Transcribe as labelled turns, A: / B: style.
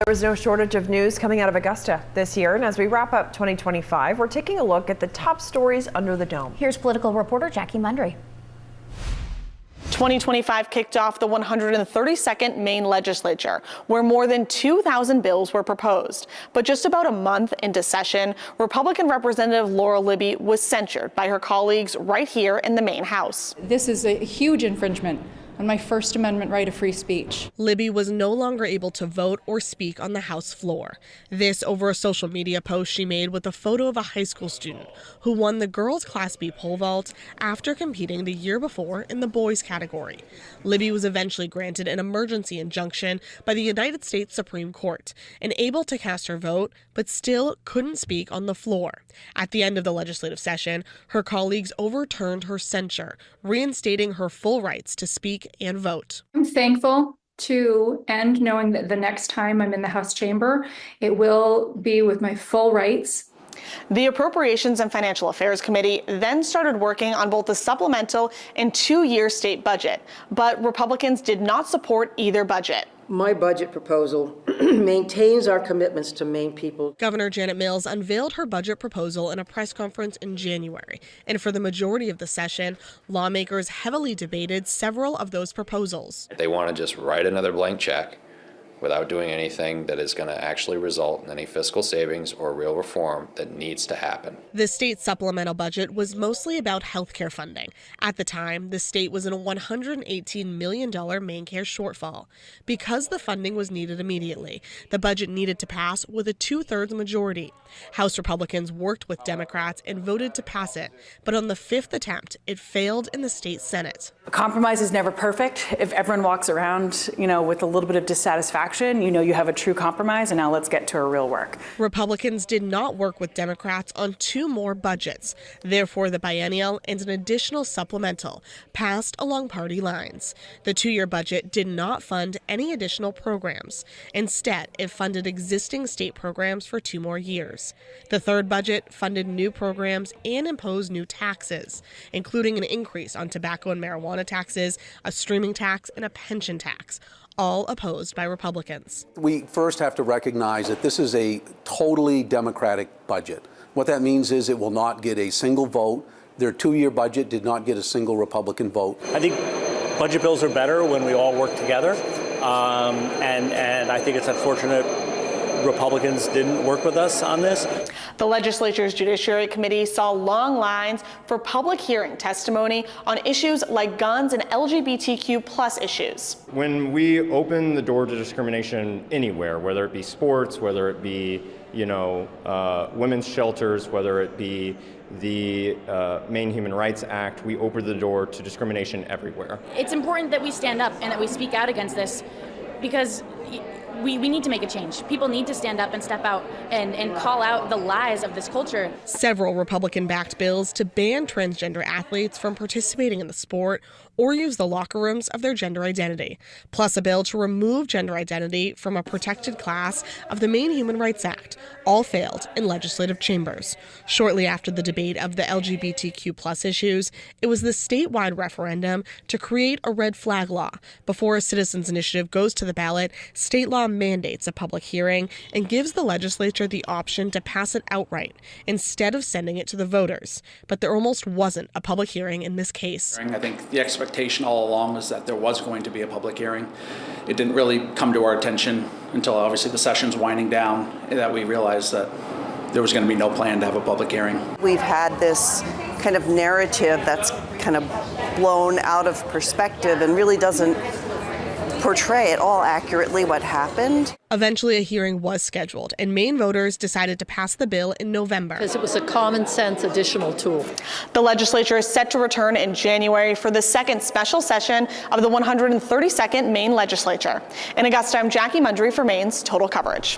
A: There was no shortage of news coming out of Augusta this year, and as we wrap up 2025, we're taking a look at the top stories under the dome.
B: Here's political reporter Jackie Mundry.
C: 2025 kicked off the 132nd Maine legislature, where more than 2,000 bills were proposed. But just about a month into session, Republican Representative Laura Libby was censured by her colleagues right here in the Maine House.
D: This is a huge infringement on my First Amendment right of free speech.
E: Libby was no longer able to vote or speak on the House floor. This over a social media post she made with a photo of a high school student who won the girls' Class B pole vault after competing the year before in the boys' category. Libby was eventually granted an emergency injunction by the United States Supreme Court and able to cast her vote, but still couldn't speak on the floor. At the end of the legislative session, her colleagues overturned her censure, reinstating her full rights to speak and vote.
D: I'm thankful to end knowing that the next time I'm in the House chamber, it will be with my full rights.
C: The Appropriations and Financial Affairs Committee then started working on both the supplemental and two-year state budget, but Republicans did not support either budget.
F: My budget proposal maintains our commitments to Maine people.
E: Governor Janet Mills unveiled her budget proposal in a press conference in January, and for the majority of the session, lawmakers heavily debated several of those proposals.
G: They want to just write another blank check without doing anything that is going to actually result in any fiscal savings or real reform that needs to happen.
E: The state supplemental budget was mostly about health care funding. At the time, the state was in a $118 million MaineCare shortfall. Because the funding was needed immediately, the budget needed to pass with a 2/3 majority. House Republicans worked with Democrats and voted to pass it, but on the fifth attempt, it failed in the state Senate.
H: A compromise is never perfect. If everyone walks around, with a little bit of dissatisfaction, you have a true compromise, and now let's get to our real work.
E: Republicans did not work with Democrats on two more budgets. Therefore, the biennial and an additional supplemental passed along party lines. The two-year budget did not fund any additional programs. Instead, it funded existing state programs for 2 more years. The third budget funded new programs and imposed new taxes, including an increase on tobacco and marijuana taxes, a streaming tax, and a pension tax, all opposed by Republicans.
I: We first have to recognize that this is a totally Democratic budget. What that means is it will not get a single vote. Their two-year budget did not get a single Republican vote.
J: I think budget bills are better when we all work together, and I think it's unfortunate Republicans didn't work with us on this.
C: The legislature's Judiciary Committee saw long lines for public hearing testimony on issues like guns and LGBTQ+ issues.
K: When we open the door to discrimination anywhere, whether it be sports, whether it be women's shelters, whether it be the Maine Human Rights Act, we open the door to discrimination everywhere.
B: It's important that we stand up and that we speak out against this, because we need to make a change. People need to stand up and step out and call out the lies of this culture.
E: Several Republican-backed bills to ban transgender athletes from participating in the sport or use the locker rooms of their gender identity, plus a bill to remove gender identity from a protected class of the Maine Human Rights Act, all failed in legislative chambers. Shortly after the debate of the LGBTQ+ issues, it was the statewide referendum to create a red flag law. Before a citizens' initiative goes to the ballot, state law mandates a public hearing and gives the legislature the option to pass it outright instead of sending it to the voters. But there almost wasn't a public hearing in this case.
L: I think the expectation all along was that there was going to be a public hearing. It didn't really come to our attention until obviously the session's winding down that we realized that there was going to be no plan to have a public hearing.
M: We've had this kind of narrative that's kind of blown out of perspective and really doesn't portray at all accurately what happened.
E: Eventually, a hearing was scheduled, and Maine voters decided to pass the bill in November.
F: Because it was a common sense additional tool.
C: The legislature is set to return in January for the second special session of the 132nd Maine legislature. In Augusta, I'm Jackie Mundry for Maine's Total Coverage.